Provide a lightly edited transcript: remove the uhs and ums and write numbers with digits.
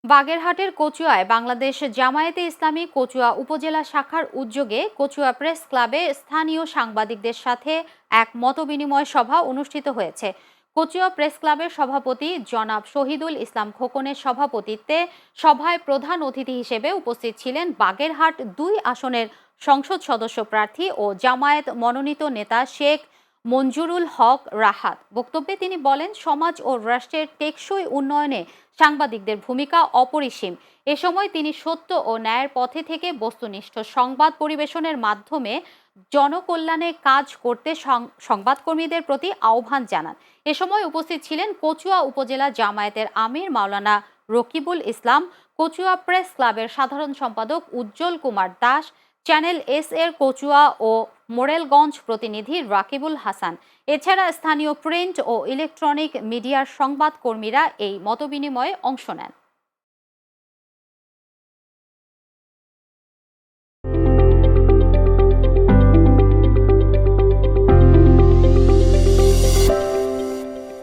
বাগেরহাটের কচুয়ায় বাংলাদেশ জামায়াতে ইসলামী কচুয়া উপজেলা শাখার উদ্যোগে কচুয়া প্রেস ক্লাবে স্থানীয় সাংবাদিকদের সাথে এক মতবিনিময় সভা অনুষ্ঠিত হয়েছে। কচুয়া প্রেস ক্লাবের সভাপতি জনাব শহীদুল ইসলাম খোকনের সভাপতিত্বে সভায় প্রধান অতিথি হিসেবে উপস্থিত ছিলেন বাগেরহাট ২ আসনের সংসদ সদস্য প্রার্থী ও জামায়াত মনোনীত নেতা শেখ মঞ্জুরুল হক রাহাত। বক্তব্যে তিনি বলেন, সমাজ ও রাষ্ট্রের টেকসই উন্নয়নে সাংবাদিকদের ভূমিকা অপরিসীম। এ সময় তিনি সত্য ও ন্যায়ের পথে থেকে বস্তুনিষ্ঠ সংবাদ পরিবেশনের মাধ্যমে জনকল্যাণে কাজ করতে সংবাদকর্মীদের প্রতি আহ্বান জানান। এ সময় উপস্থিত ছিলেন কচুয়া উপজেলা জামায়াতের আমির মাওলানা রকিবুল ইসলাম, কচুয়া প্রেস ক্লাবের সাধারণ সম্পাদক উজ্জ্বল কুমার দাস, চ্যানেল এস এর কচুয়া ও মোরেলগঞ্জ প্রতিনিধি রাকিবুল হাসান। এছাড়া স্থানীয় প্রিন্ট ও ইলেকট্রনিক মিডিয়ার সংবাদকর্মীরা এই মতবিনিময়ে অংশ নেন।